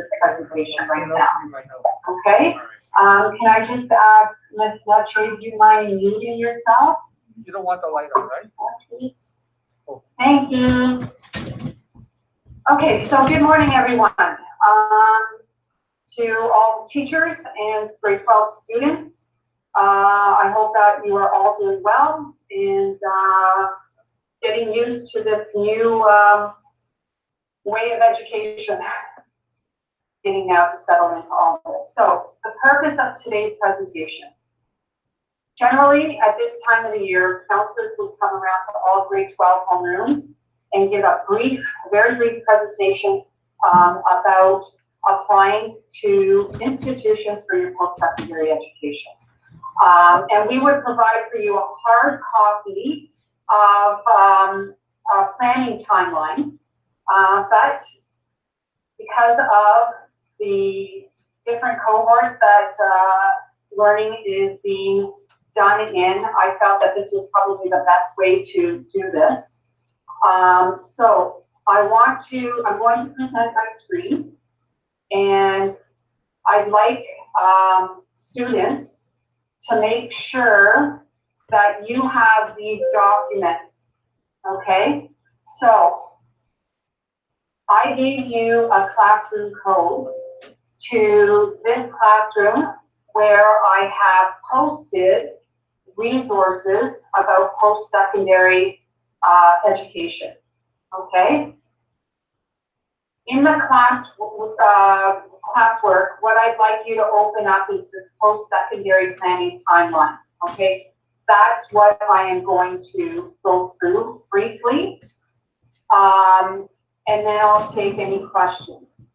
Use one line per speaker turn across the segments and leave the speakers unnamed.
this presentation right now. Okay? Can I just ask Ms. Luttrell, do you mind muting yourself?
You don't want the light on, right?
Please. Thank you. Okay, so good morning, everyone. To all teachers and grade 12 students, I hope that you are all doing well and getting used to this new way of education, getting now to settle into all this. So the purpose of today's presentation. Generally, at this time of the year, counselors will come around to all grade 12 homerooms and give a very brief presentation about applying to institutions for your post-secondary education. And we would provide for you a hard copy of a planning timeline, but because of the different cohorts that learning is being done in, I felt that this was probably the best way to do this. So I'm going to present my screen, and I'd like students to make sure that you have these documents, okay? So I gave you a classroom code to this classroom where I have posted resources about post-secondary education, okay? In the classwork, what I'd like you to open up is this post-secondary planning timeline, okay? That's what I am going to go through briefly, and then I'll take any questions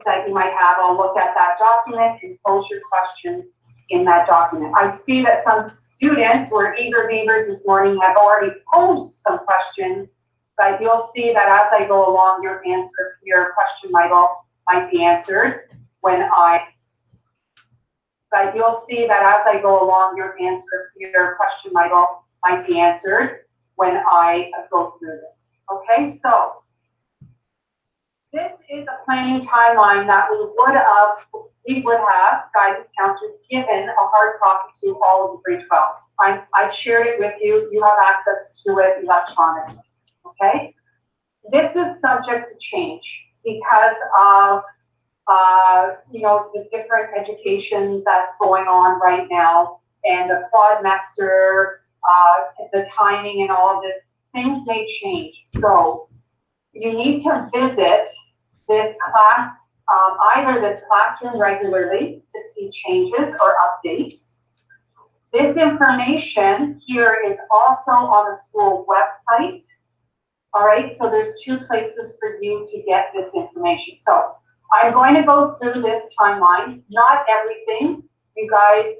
that you might have. I'll look at that document and pose your questions in that document. I see that some students who are eager beavers this morning have already posed some questions, but you'll see that as I go along, your question might be answered when I go through this. Okay, so this is a planning timeline that we would have guidance counselors given a hard copy to all of the grade 12s. I've shared it with you. You have access to it electronically. Okay, this is subject to change because of the different education that's going on right now, and the quadmester, the timing, and all of this. Things may change, so you need to visit this class, either this classroom regularly to see changes or updates. This information here is also on the school website. All right, so there's two places for you to get this information. So I'm going to go through this timeline, not everything. You guys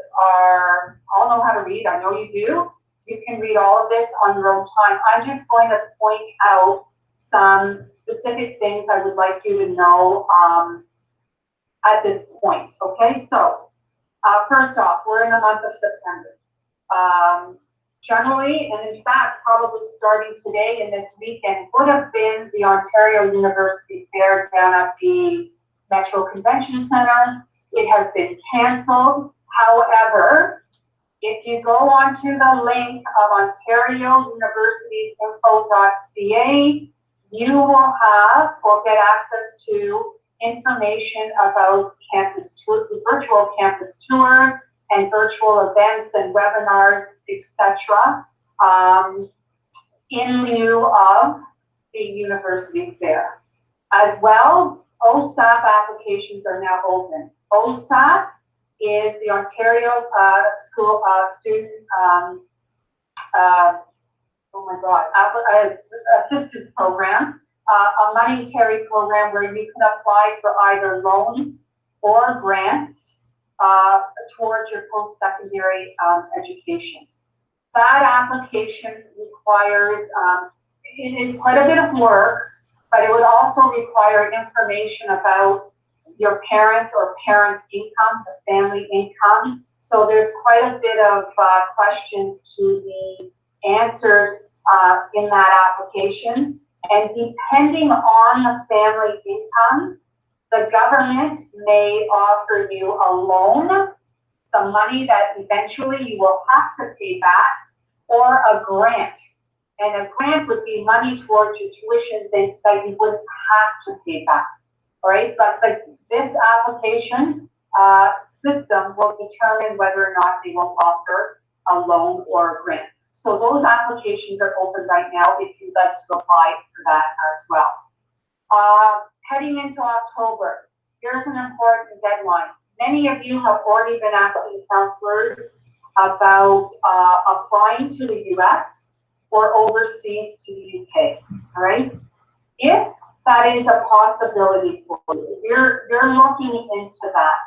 all know how to read, I know you do. You can read all of this on your own time. I'm just going to point out some specific things I would like you to know at this point, okay? So first off, we're in the month of September. Generally, and in fact, probably starting today and this weekend, would have been the Ontario University Fair down at the Metro Convention Center. It has been canceled. However, if you go onto the link of Ontario University's info.ca, you will have or get access to information about virtual campus tours and virtual events and webinars, etc., in lieu of the university fair. As well, OSAP applications are now open. OSAP is the Ontario Student Assistance Program, a monetary program where you can apply for either loans or grants towards your post-secondary education. That application requires, it's quite a bit of work, but it would also require information about your parents or parent income, the family income. So there's quite a bit of questions to be answered in that application. And depending on the family income, The government may offer you a loan, some money that eventually you will have to pay back, or a grant. And a grant would be money towards your tuition that you wouldn't have to pay back, all right? But this application system will determine whether or not they will offer a loan or a grant. So those applications are open right now if you'd like to apply for that as well. Heading into October, here's an important deadline. Many of you have already been asking counselors about applying to the US or overseas to the UK, all right? If that is a possibility for you, you're looking into that,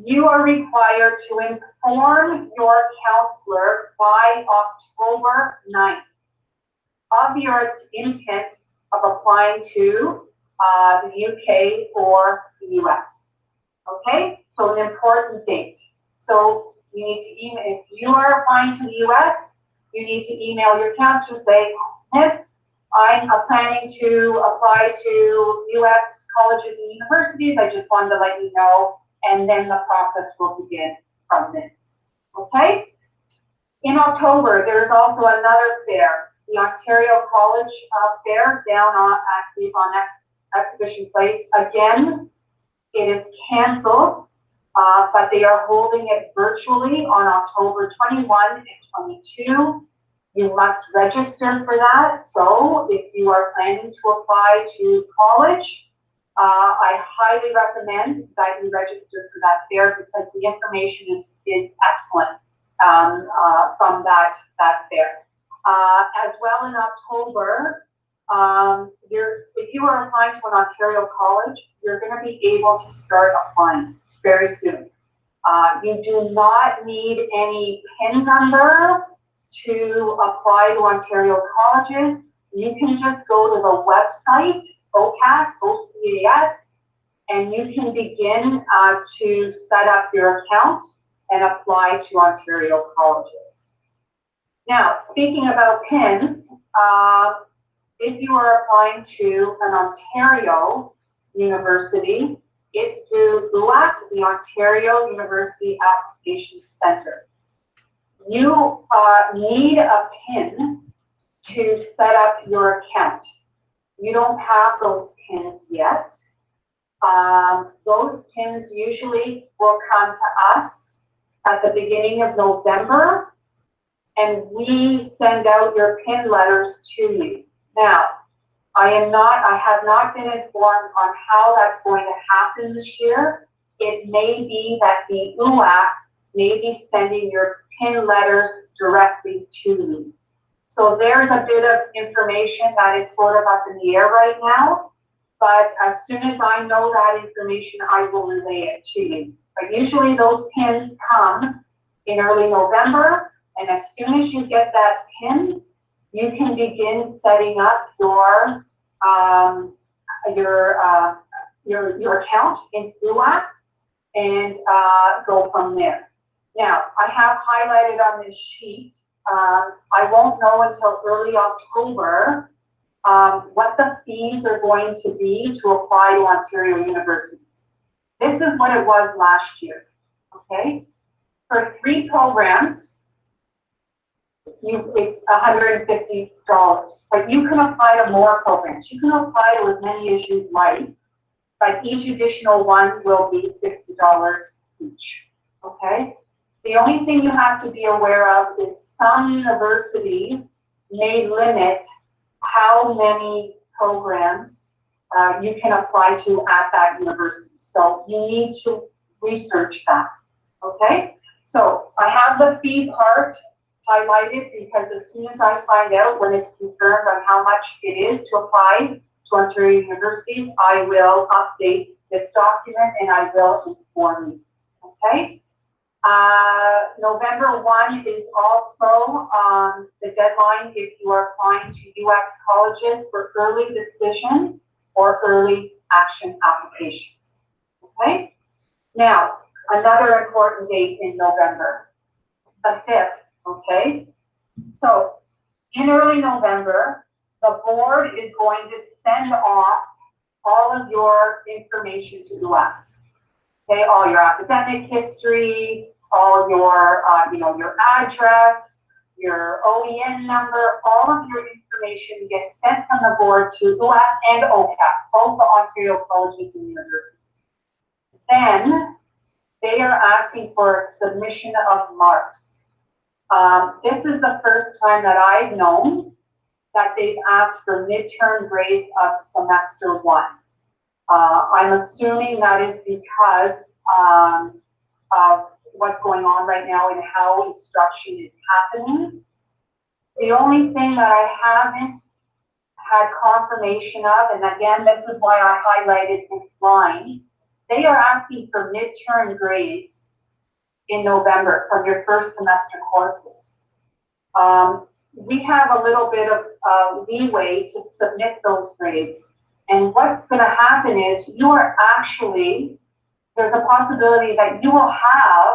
you are required to inform your counselor by October 9th of your intent of applying to the UK or the US. Okay, so an important date. So you need to email, if you are applying to the US, you need to email your counselor and say, Miss, I'm planning to apply to US colleges and universities. I just wanted to let you know, and then the process will begin from there. Okay? In October, there's also another fair, the Ontario College Fair down on Exhibition Place. Again, it is canceled, but they are holding it virtually on October 21 and 22. You must register for that. So if you are planning to apply to college, I highly recommend that you register for that fair because the information is excellent from that fair. As well in October, if you are applying to an Ontario college, you're going to be able to start applying very soon. You do not need any PIN number to apply to Ontario colleges. You can just go to the website, OCAS, O-C-A-S, and you can begin to set up your account and apply to Ontario colleges. Now, speaking about PINs, if you are applying to an Ontario university, it's through UAC, the Ontario University Application Center. You need a PIN to set up your account. You don't have those PINs yet. Those PINs usually will come to us at the beginning of November, and we send out your PIN letters to you. Now, I have not been informed on how that's going to happen this year. It may be that the UAC may be sending your PIN letters directly to you. So there's a bit of information that is sort of up in the air right now, but as soon as I know that information, I will relay it to you. But usually those PINs come in early November, and as soon as you get that PIN, you can begin setting up your account in UAC and go from there. Now, I have highlighted on this sheet, I won't know until early October what the fees are going to be to apply to Ontario universities. This is what it was last year, okay? For 3 programs, it's $150, but you can apply to more programs. You can apply to as many as you like, but each additional one will be $50 each, okay? The only thing you have to be aware of is some universities may limit how many programs you can apply to at that university. So you need to research that, okay? So I have the fee part highlighted because as soon as I find out when it's confirmed on how much it is to apply to Ontario universities, I will update this document and I will inform you, okay? November 1 is also the deadline if you are applying to US colleges for early decision or early action applications, okay? Now, another important date in November, the 5th, okay? So, in early November, the board is going to send off all of your information to UAC. Okay, all your academic history, all your, your address, your OEN number, all of your information gets sent from the board to UAC and OCAS, both the Ontario colleges and universities. Then they are asking for a submission of marks. This is the first time that I've known that they've asked for midterm grades of semester 1. I'm assuming that is because of what's going on right now and how instruction is happening. The only thing that I haven't had confirmation of, and again, this is why I highlighted this line, they are asking for midterm grades in November from your first semester courses. We have a little bit of leeway to submit those grades. And what's going to happen is you are actually, there's a possibility that you will have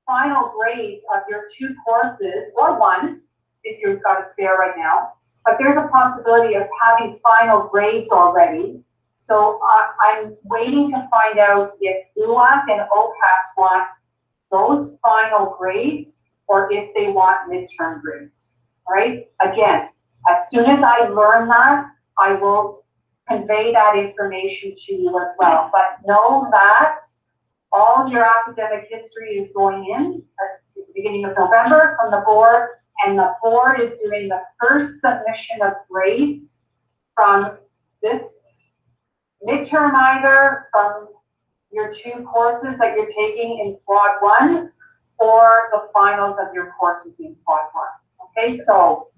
final grades of your 2 courses, or 1, if you've got a spare right now, but there's a possibility of having final grades already. So I'm waiting to find out if UAC and OCAS want those final grades or if they want midterm grades, all right? Again, as soon as I learn that, I will convey that information to you as well. But know that all of your academic history is going in at the beginning of November from the board, and the board is doing the first submission of grades from this midterm, either from your 2 courses that you're taking in quad 1 or the finals of your courses in quad 1. Okay, so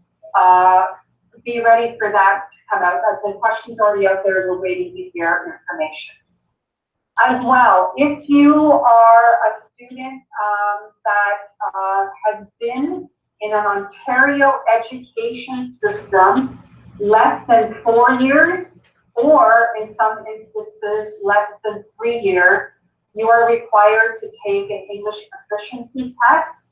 be ready for that to come out. The question's already out there. We're waiting to hear information. As well, if you are a student that has been in an Ontario education system less than 4 years, or in some instances less than 3 years, you are required to take an English proficiency test,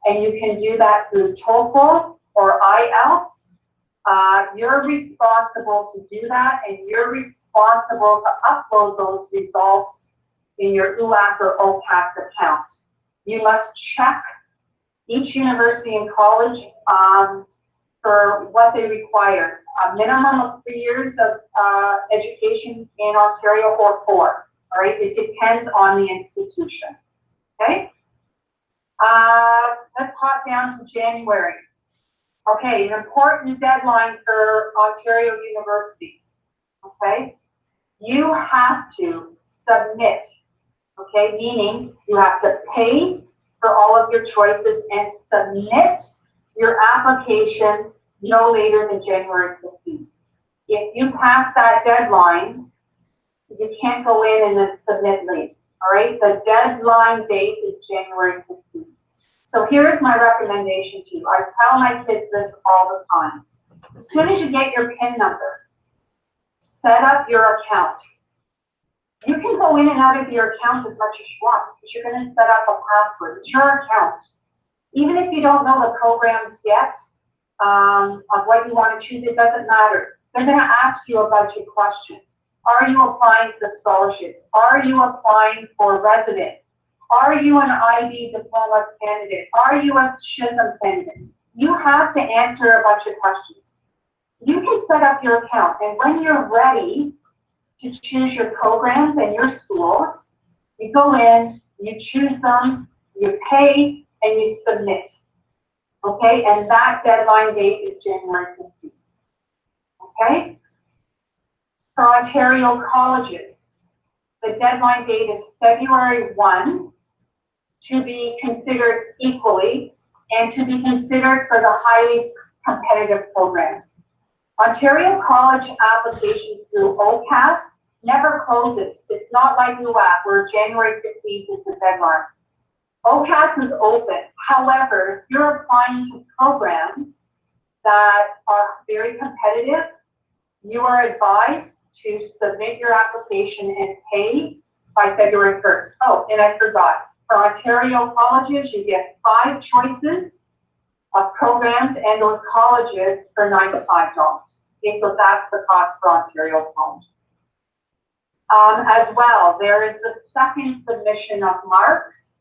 and you can do that through TOEFL or IELTS. You're responsible to do that, and you're responsible to upload those results in your UAC or OCAS account. You must check each university and college for what they require. A minimum of 3 years of education in Ontario or 4, all right? It depends on the institution, okay? Let's hop down to January. Okay, an important deadline for Ontario universities, okay? You have to submit, okay? Meaning you have to pay for all of your choices and submit your application no later than January 15th. If you pass that deadline, you can't go in and then submit late, all right? The deadline date is January 15th. So here's my recommendation to you. I tell my kids this all the time. As soon as you get your PIN number, set up your account. You can go in and out of your account as much as you want, because you're going to set up a password. It's your account. Even if you don't know the programs yet, of what you want to choose, it doesn't matter. They're going to ask you a bunch of questions. Are you applying for scholarships? Are you applying for residence? Are you an IB diploma candidate? Are you a SHISM candidate? You have to answer a bunch of questions. You can set up your account, and when you're ready to choose your programs and your schools, you go in, you choose them, you pay, and you submit. Okay, and that deadline date is January 15th. Okay? For Ontario colleges, the deadline date is February 1 to be considered equally and to be considered for the highly competitive programs. Ontario college applications through OCAS never closes. It's not like UAC where January 15th is the deadline. OCAS is open. However, if you're applying to programs that are very competitive, you are advised to submit your application and pay by February 1st. Oh, and I forgot. For Ontario colleges, you get 5 choices of programs and or colleges for $95. Okay, so that's the cost for Ontario colleges. As well, there is the second submission of marks.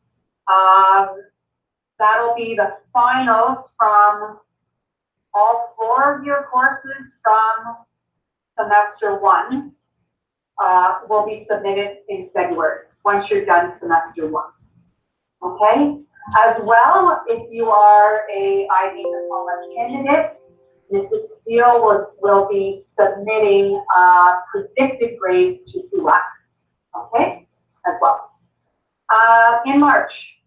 That'll be the finals from all 4 of your courses from semester 1 will be submitted in February, once you're done semester 1. Okay? As well, if you are a IB diploma candidate, Mrs. Steele will be submitting predicted grades to ULAC, okay, as well. In March,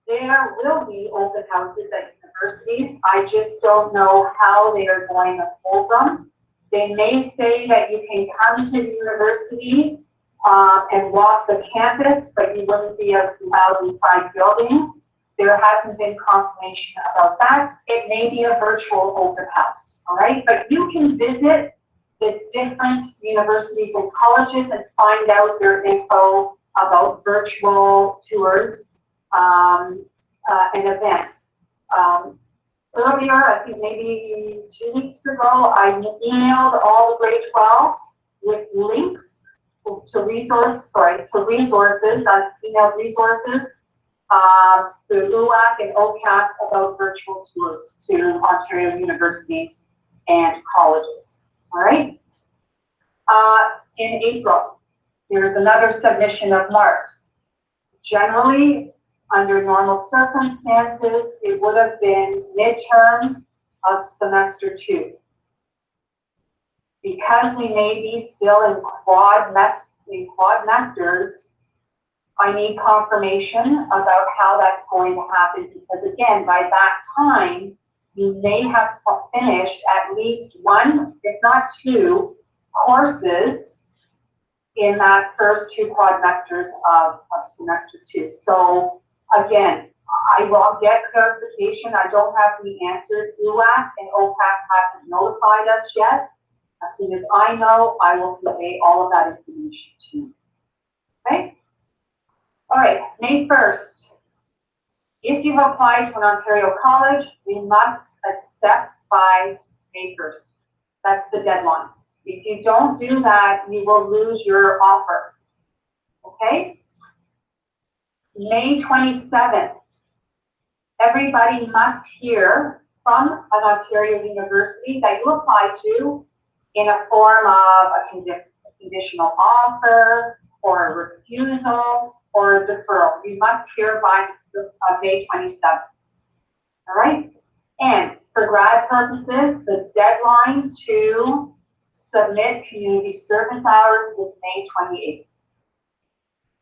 there will be open houses at universities. I just don't know how they are going to hold them. They may say that you can come to the university and walk the campus, but you wouldn't be allowed inside buildings. There hasn't been confirmation about that. It may be a virtual open house, all right? But you can visit the different universities and colleges and find out their info about virtual tours and events. Earlier, I think maybe 2 weeks ago, I emailed all the grade 12s with links to resources, I emailed resources to ULAC and OCAS about virtual tours to Ontario universities and colleges, all right? In April, there is another submission of marks. Generally, under normal circumstances, it would have been midterms of semester 2. Because we may be still in quadmesters, I need confirmation about how that's going to happen, because again, by that time, you may have finished at least 1, if not 2, courses in that first 2 quadmesters of semester 2. So again, I will get clarification. I don't have the answers. ULAC and OCAS hasn't notified us yet. As soon as I know, I will convey all of that information to you. Okay? All right, May 1st. If you have applied to an Ontario college, we must accept by May 1st. That's the deadline. If you don't do that, you will lose your offer. Okay? May 27th. Everybody must hear from an Ontario university that you applied to in a form of a conditional offer or a refusal or a deferral. You must hear by May 27th. All right? And for grad purposes, the deadline to submit community service hours is May 28th.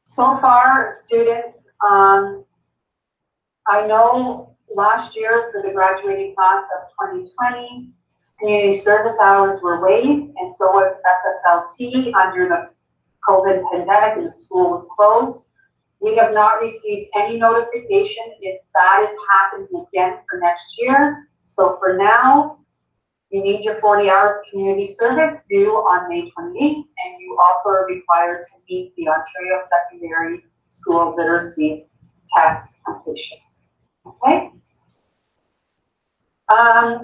So far, students, I know last year for the graduating class of 2020, community service hours were waived, and so was SSLT under the COVID pandemic and the school was closed. We have not received any notification if that is happening again for next year. So for now, you need your 40 hours of community service due on May 28th, and you also are required to meet the Ontario Secondary School Literacy Test completion. Okay?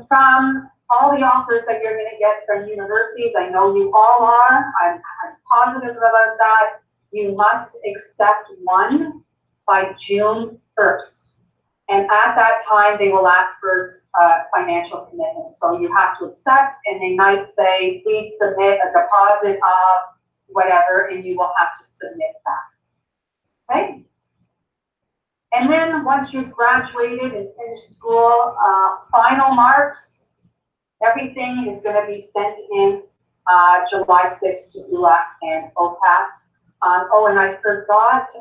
From all the offers that you're going to get from universities, I know you all are, I'm positive about that, you must accept one by June 1st. And at that time, they will ask for financial commitment. So you have to accept, and they might say, please submit a deposit of whatever, and you will have to submit that. Okay? And then once you've graduated and finished school, final marks, everything is going to be sent in July 6th to ULAC and OCAS. Oh, and I forgot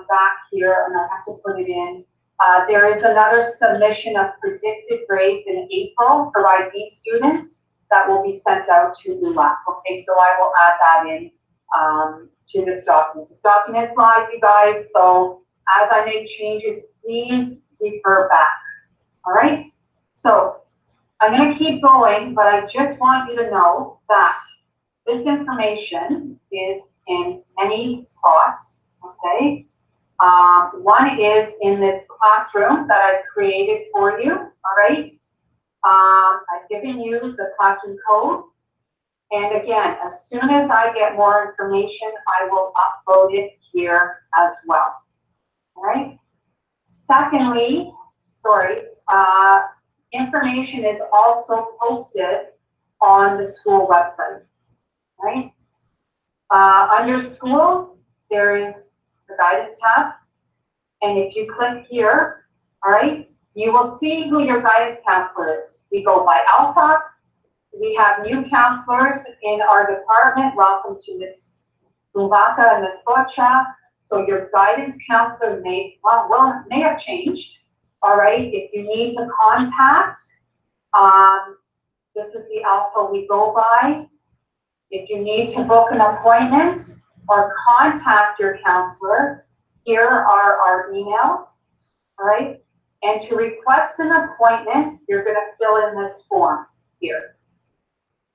back here, and I have to put it in. There is another submission of predicted grades in April for IB students that will be sent out to ULAC. Okay, so I will add that in to this document. This document's live, you guys, so as I make changes, please refer back. All right? So I'm going to keep going, but I just want you to know that this information is in many spots, okay? One is in this classroom that I've created for you, all right? I've given you the classroom code, And again, as soon as I get more information, I will upload it here as well. All right. Secondly, information is also posted on the school website, right? Under school, there is the guidance tab. And if you click here, all right, you will see who your guidance counselor is. We go by alpha. We have new counselors in our department. Welcome to Ms. Lubaka and Ms. Bocha. So your guidance counselor may have changed. All right, if you need to contact, this is the alpha we go by. If you need to book an appointment or contact your counselor, here are our emails, all right? And to request an appointment, you're gonna fill in this form here.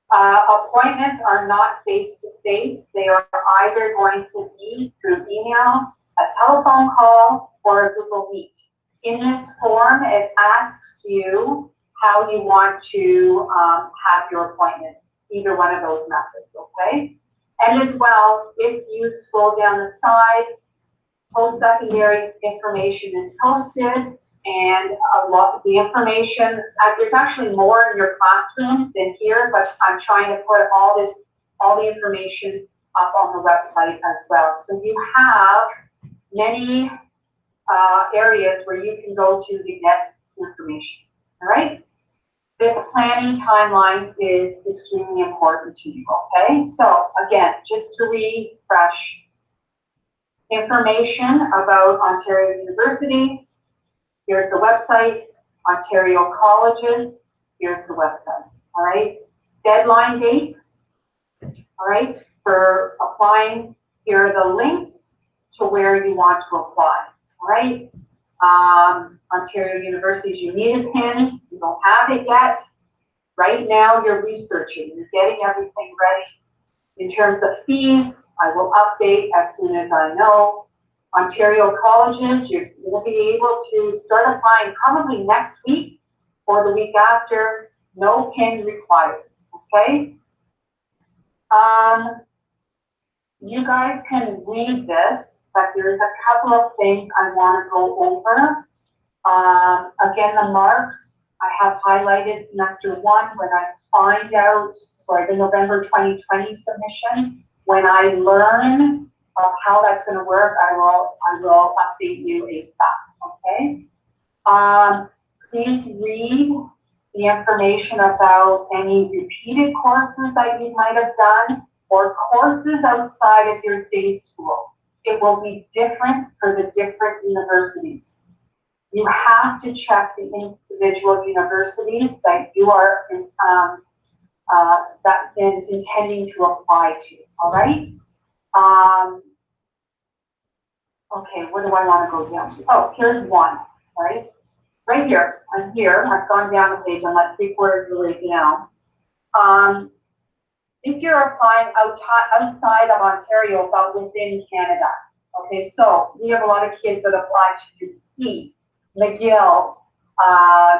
Appointments are not face-to-face. They are either going to be through email, a telephone call, or a Google Meet. In this form, it asks you how you want to have your appointment, either one of those methods, okay? And as well, if you scroll down the side, post-secondary information is posted, and a lot of the information, there's actually more in your classroom than here, but I'm trying to put all the information up on the website as well. So you have many areas where you can go to get information, all right? This planning timeline is extremely important to you, okay? So again, just to refresh, information about Ontario universities, here's the website. Ontario colleges, here's the website, all right? Deadline dates, all right? For applying, here are the links to where you want to apply, all right? Ontario universities, you need a PIN, you don't have it yet. Right now you're researching, you're getting everything ready. In terms of fees, I will update as soon as I know. Ontario colleges, you're going to be able to start applying probably next week or the week after. No PIN required, okay? You guys can read this, but there's a couple of things I want to go over. Again, the marks I have highlighted semester 1 when I find out, the November 2020 submission. When I learn how that's going to work, I will update you ASAP, okay? Please read the information about any repeated courses that you might have done or courses outside of your day school. It will be different for the different universities. You have to check the individual universities that you are intending to apply to, all right? Okay, what do I want to go down to? Oh, here's one, right? Right here, I'm here, I've gone down the page, I'm like 3/4 of the way down. If you're applying outside of Ontario, but within Canada, okay, so we have a lot of kids that apply to UBC, McGill,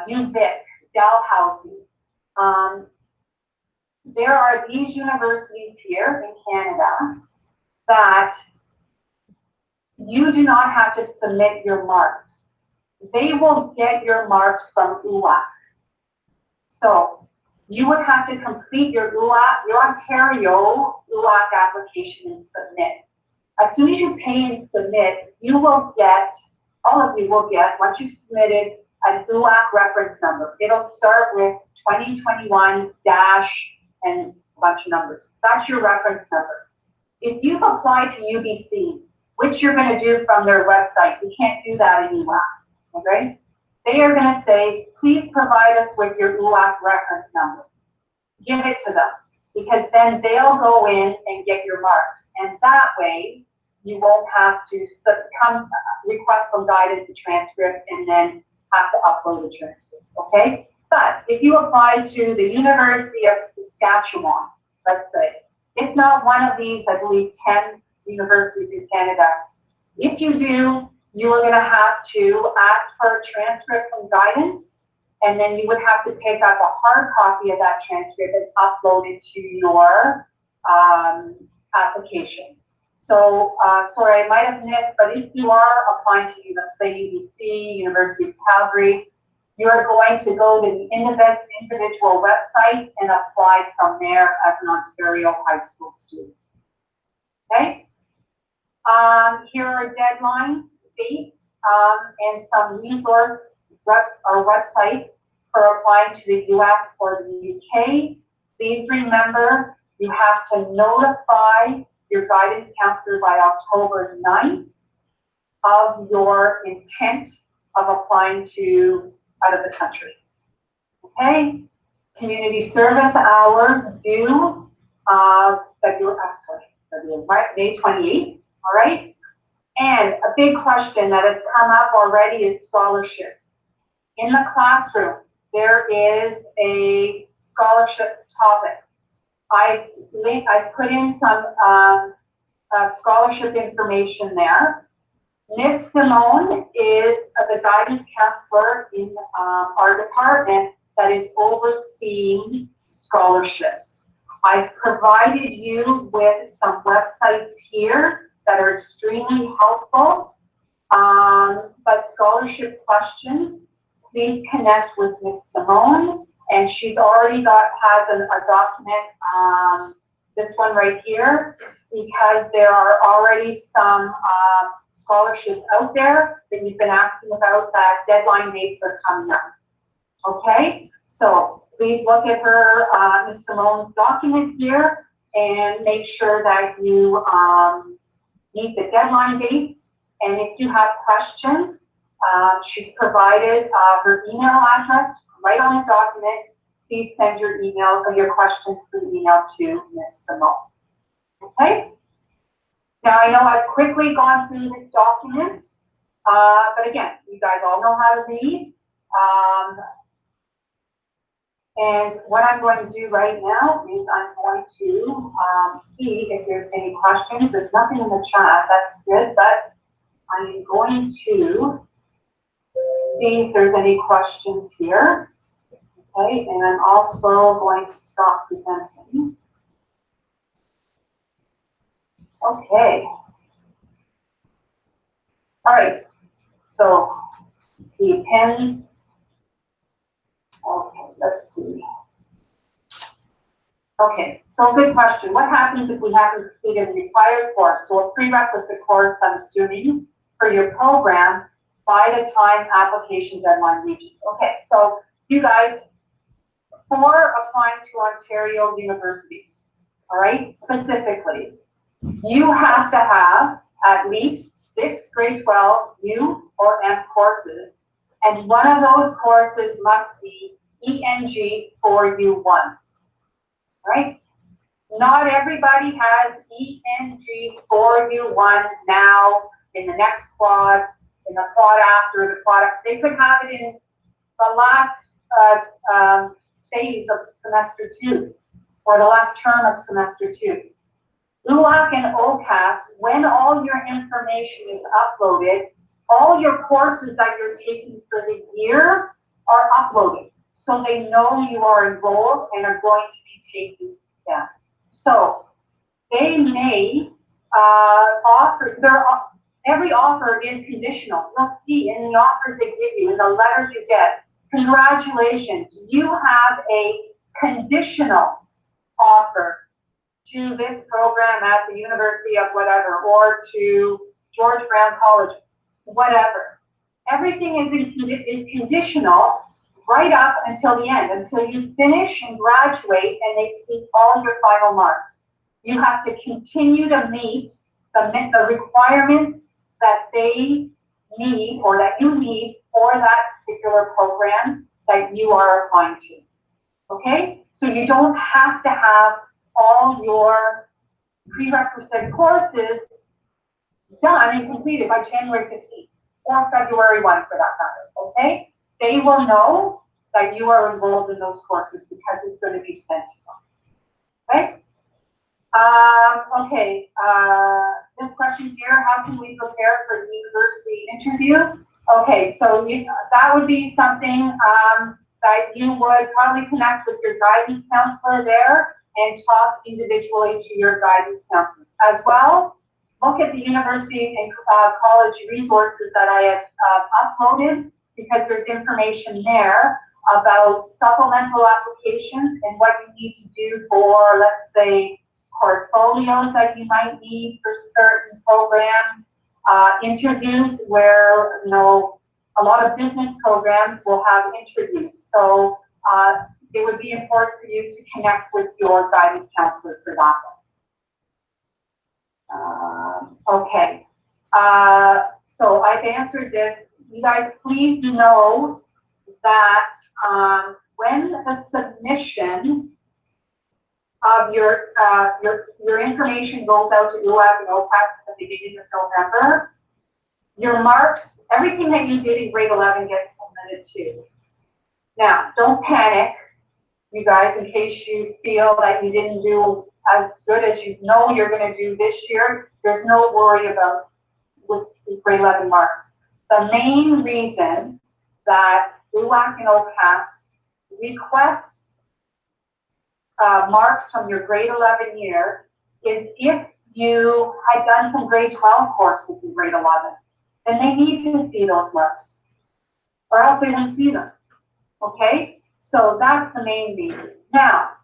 UVic, Dalhousie. There are these universities here in Canada that you do not have to submit your marks. They will get your marks from ULAC. So you would have to complete your ULAC, your Ontario ULAC application and submit. As soon as you pay and submit, you will get, all of you will get, once you've submitted, an ULAC reference number. It'll start with 2021 dash and a bunch of numbers. That's your reference number. If you've applied to UBC, which you're going to do from their website, you can't do that in ULAC, okay? They are going to say, please provide us with your ULAC reference number. Give it to them, because then they'll go in and get your marks. And that way, you won't have to request from guidance a transcript and then have to upload a transcript, okay? But if you apply to the University of Saskatchewan, let's say, it's not one of these, I believe, 10 universities in Canada. If you do, you are going to have to ask for a transcript from guidance and then you would have to pick up a hard copy of that transcript and upload it to your application. So, sorry, I might have missed, but if you are applying to, let's say, UBC, University of Calgary, you're going to go to the individual websites and apply from there as an Ontario high school student. Okay? Here are deadlines, dates, and some resource websites for applying to the US or the UK. Please remember, you have to notify your guidance counselor by October 9th of your intent of applying to out of the country. Okay? Community service hours due May 28th, all right? And a big question that has come up already is scholarships. In the classroom, there is a scholarships topic. I put in some scholarship information there. Miss Simone is the guidance counselor in our department that is overseeing scholarships. I've provided you with some websites here that are extremely helpful, but scholarship questions, please connect with Miss Simone, and she's already has a document, this one right here, because there are already some scholarships out there that you've been asking about, that deadline dates are coming up. Okay, so please look at her, Ms. Simone's document here, and make sure that you meet the deadline dates. And if you have questions, she's provided her email address right on the document. Please send your email or your questions through email to Ms. Simone. Okay? Now, I know I've quickly gone through this document, but again, you guys all know how to read. And what I'm going to do right now is I'm going to see if there's any questions. There's nothing in the chat, that's good, but I'm going to see if there's any questions here. Okay, and I'm also going to stop presenting. Okay. All right, so see pens. Okay, let's see. Okay, so good question. What happens if we haven't completed the required course? So a prerequisite course, I'm assuming, for your program by the time application deadline reaches. Okay, so you guys, for applying to Ontario universities, all right, specifically, you have to have at least 6 grade 12 U or M courses, and one of those courses must be ENG 4U1, right? Not everybody has ENG 4U1 now, in the next quad, in the quad after, the quad after. They could have it in the last phase of semester 2, or the last term of semester 2. ULAC and OCAS, when all your information is uploaded, all your courses that you're taking for the year are uploaded. So they know you are enrolled and are going to be taking them. So they may offer, every offer is conditional. You'll see in the offers they give you, in the letters you get, congratulations, you have a conditional offer to this program at the University of whatever, or to George Brown College, whatever. Everything is conditional right up until the end, until you finish and graduate and they see all your final marks. You have to continue to meet the requirements that they need, or that you need, for that particular program that you are applying to. Okay? So you don't have to have all your prerequisite courses done and completed by January 15th or February 1 for that matter, okay? They will know that you are enrolled in those courses because it's going to be sent to them, okay? This question here, how can we prepare for the university interview? Okay, so that would be something that you would probably connect with your guidance counselor there and talk individually to your guidance counselor. As well, look at the university and college resources that I have uploaded, because there's information there about supplemental applications and what you need to do for, let's say, portfolios that you might need for certain programs, interviews where, you know, a lot of business programs will have interviews. So it would be important for you to connect with your guidance counselor for that one. Okay. So I've answered this. You guys, please know that when the submission of your information goes out to UAC and OPAS at the beginning of November, your marks, everything that you did in grade 11 gets submitted too. Now, don't panic, you guys, in case you feel that you didn't do as good as you know you're going to do this year. There's no worry about with grade 11 marks. The main reason that UAC and OPAS requests marks from your grade 11 year is if you had done some grade 12 courses in grade 11, then they need to see those marks, or else they won't see them. Okay, so that's the main reason. Now,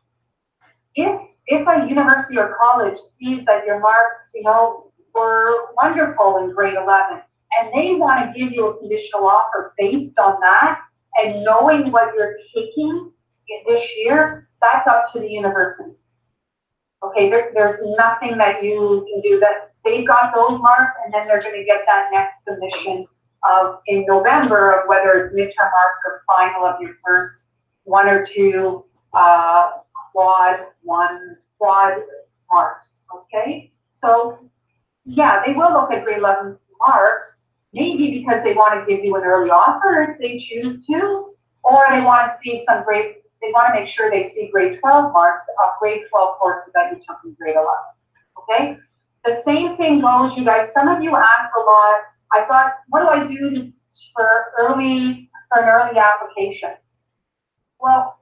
if a university or college sees that your marks, you know, were wonderful in grade 11, and they want to give you a conditional offer based on that, and knowing what you're taking in this year, that's up to the university. Okay, there's nothing that you can do. That they've got those marks, and then they're going to get that next submission of in November of whether it's midterm marks or final of your first one or two quad marks. Okay, so yeah, they will look at grade 11 marks, maybe because they want to give you an early offer if they choose to, or they want to see some grade. They want to make sure they see grade 12 marks of grade 12 courses that you took in grade 11. Okay? The same thing goes, you guys. Some of you ask a lot. I thought, what do I do for an early application? Well,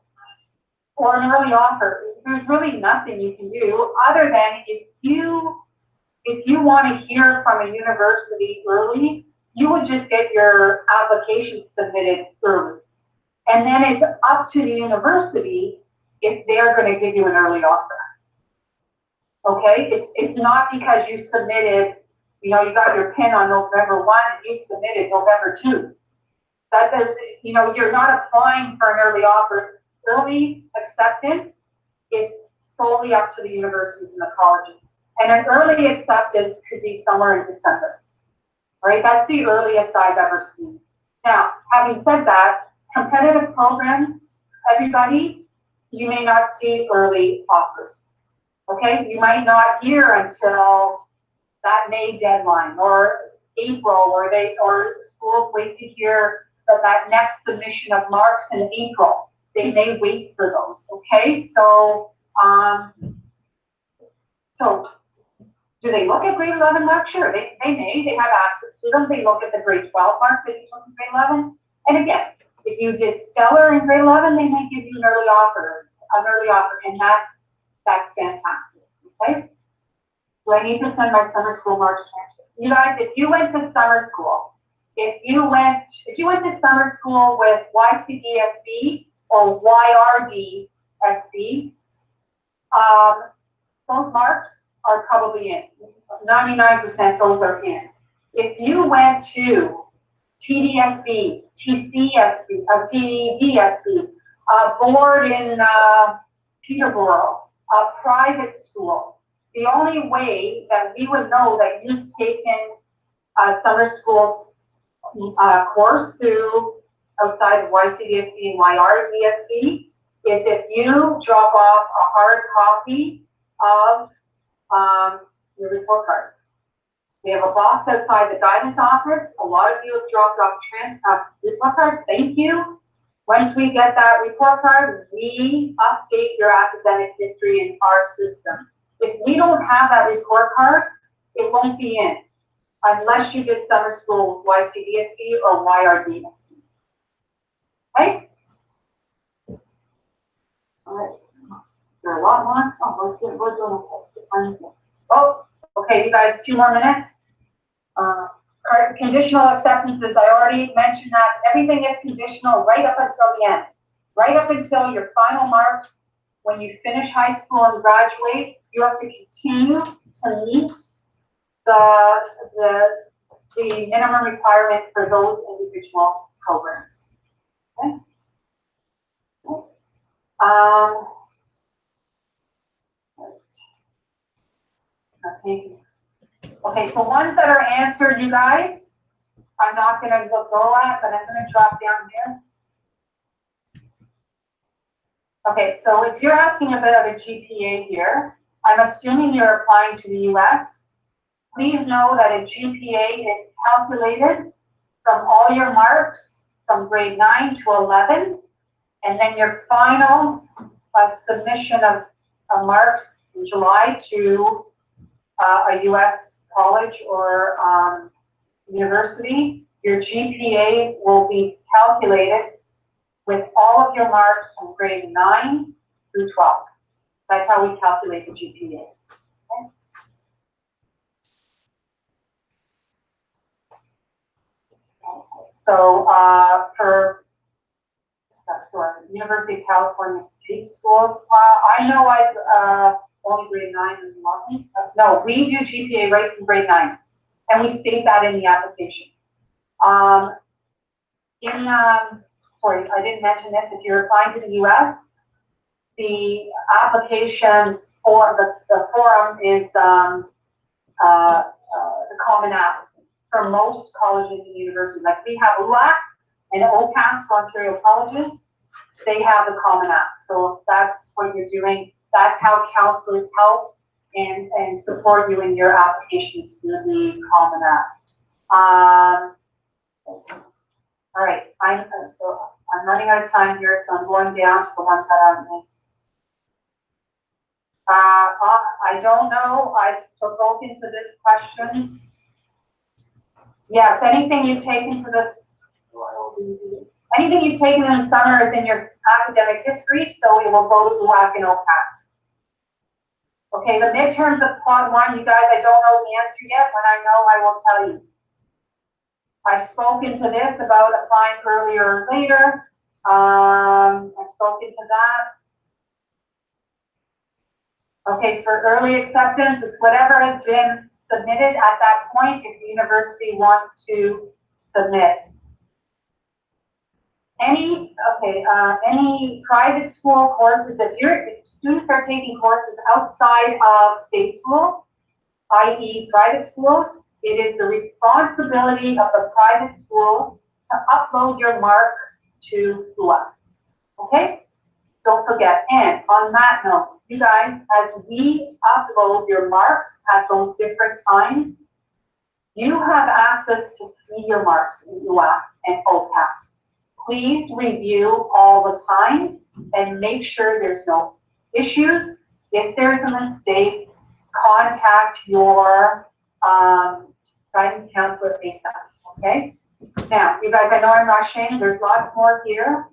or an early offer. There's really nothing you can do other than if you want to hear from a university early, you would just get your application submitted early. And then it's up to the university if they're going to give you an early offer. Okay, it's not because you submitted, you know, you got your pin on November 1 and you submitted November 2. That does, you know, you're not applying for an early offer. Early acceptance is solely up to the universities and the colleges. And an early acceptance could be somewhere in December. Right? That's the earliest I've ever seen. Now, having said that, competitive programs, everybody, you may not see early offers. Okay, you might not hear until that May deadline or April, or schools wait to hear that next submission of marks in April. They may wait for those. Okay, so do they look at grade 11 marks? Sure, they may. They have access to them. They look at the grade 12 marks that you took in grade 11. And again, if you did stellar in grade 11, they may give you an early offer, and that's fantastic. Okay. Do I need to send my summer school marks transcript? You guys, if you went to summer school, if you went to summer school with YCDSB or YRDSB, those marks are probably in. 99% those are in. If you went to TDSB, TCSB, TDSB, board in Peterborough, a private school, the only way that we would know that you've taken a summer school course through outside of YCDSB and YRDSB is if you drop off a hard copy of your report card. We have a box outside the guidance office. A lot of you have dropped off report cards. Thank you. Once we get that report card, we update your academic history in our system. If we don't have that report card, it won't be in unless you did summer school with YCDSB or YRDSB. Okay? All right. There are a lot more. Oh, we're doing okay. The time is up. Oh, okay, you guys, 2 more minutes. Conditional acceptances, I already mentioned that everything is conditional right up until the end. Right up until your final marks, when you finish high school and graduate, you have to continue to meet the minimum requirement for those individual programs. Okay. Not taking. Okay, for ones that are answered, you guys, I'm not gonna go at, but I'm gonna drop down here. Okay, so if you're asking a bit of a GPA here, I'm assuming you're applying to the US. Please know that a GPA is calculated from all your marks from grade 9 to 11, and then your final submission of marks in July to a US college or university. Your GPA will be calculated with all of your marks from grade 9 through 12. That's how we calculate the GPA. Okay? So for University of California State Schools, I know I've only grade 9 and 11. No, we do GPA right from grade 9, and we state that in the application. Sorry, I didn't mention this. If you're applying to the US, the application for the forum is the Common App for most colleges and universities. Like we have LAC and OCAS for Ontario colleges, they have the Common App. So if that's what you're doing, that's how counselors help and support you in your applications through the Common App. All right, I'm running out of time here, so I'm going down to the ones that aren't missed. I don't know, I've spoken to this question. Yes, anything you've taken to this, anything you've taken in the summer is in your academic history, so we will go to LAC and OCAS. Okay, the midterms of Quad 1, you guys, I don't know the answer yet. When I know, I will tell you. I've spoken to this about applying earlier or later. I've spoken to that. Okay, for early acceptance, it's whatever has been submitted at that point if the university wants to submit. Any private school courses, if students are taking courses outside of day school, i.e. private schools, it is the responsibility of the private schools to upload your mark to LUA. Okay? Don't forget. And on that note, you guys, as we upload your marks at those different times, you have access to see your marks in LUA and OCAS. Please review all the time and make sure there's no issues. If there's a mistake, contact your guidance counselor ASAP, okay? Now, you guys, I know I'm rushing. There's lots more here.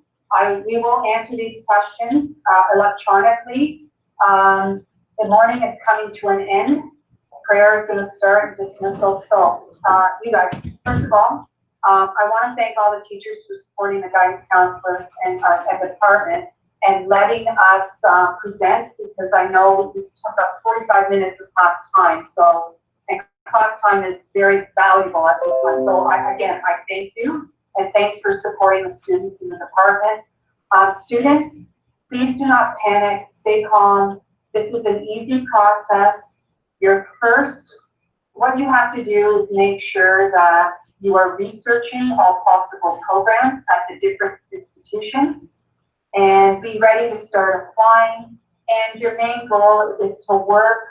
We will answer these questions electronically. The morning is coming to an end. Prayer is going to start dismissal. So, you guys, first of all, I want to thank all the teachers for supporting the guidance counselors and department and letting us present, because I know this took up 45 minutes of class time. So, and class time is very valuable at this one. So, I thank you, and thanks for supporting the students in the department. Students, please do not panic. Stay calm. This is an easy process. What you have to do is make sure that you are researching all possible programs at the different institutions and be ready to start applying. And your main goal is to work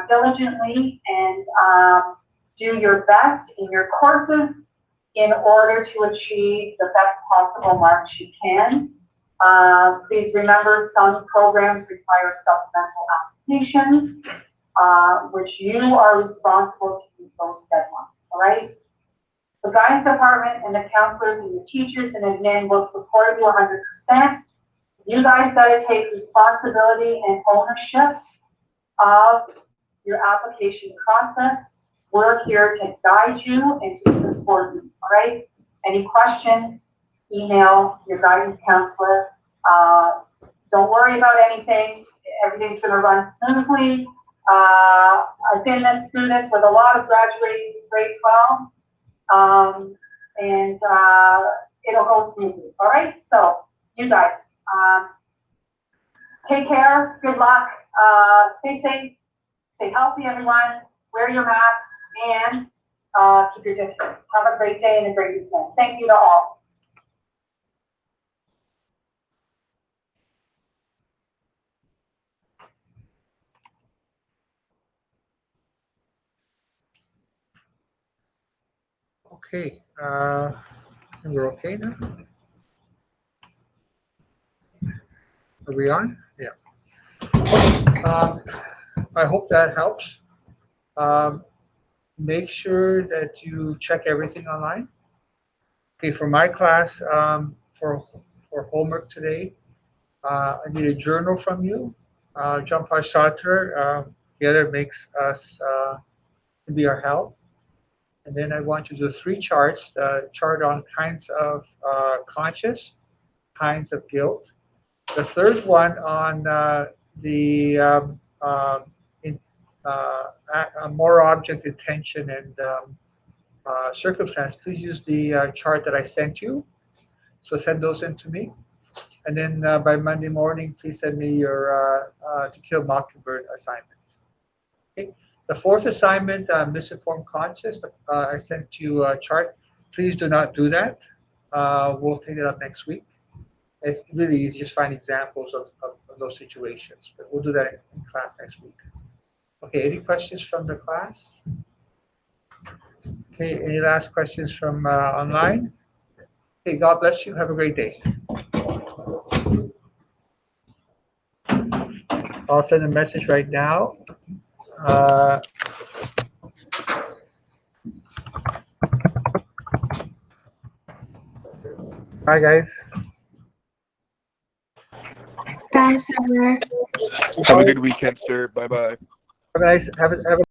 diligently and do your best in your courses in order to achieve the best possible marks you can. Please remember, some programs require supplemental applications, which you are responsible to meet those deadlines, all right? The guidance department and the counselors and the teachers and admin will support you 100%. You guys gotta take responsibility and ownership of your application process. We're here to guide you and to support you, all right? Any questions, email your guidance counselor. Don't worry about anything. Everything's gonna run smoothly. I've been through this with a lot of graduating grade 12s, and it'll go smoothly, all right? So you guys, take care, good luck, stay safe, stay healthy, everyone, wear your masks, and keep your distance. Have a great day and a great weekend. Thank you to all.
Okay, we're okay now? Are we on? Yeah. I hope that helps. Make sure that you check everything online. Okay, for my class, for homework today, I need a journal from you. Jean-Paul Sartre, together makes us be our help. And then I want you to do 3 charts, chart on kinds of conscious, kinds of guilt. The third one on the in, more object attention and circumstance. Please use the chart that I sent you. So send those in to me. And then by Monday morning, please send me your To Kill Mockingbird assignment. Okay. The fourth assignment, misinformed conscious, I sent you a chart. Please do not do that. We'll take it up next week. It's really easy. Just find examples of those situations. But we'll do that in class next week. Okay, any questions from the class? Okay, any last questions from online? Okay, God bless you. Have a great day. I'll send a message right now. Bye, guys.
Bye, sir.
Have a good weekend, sir. Bye bye.
Have a nice. Have a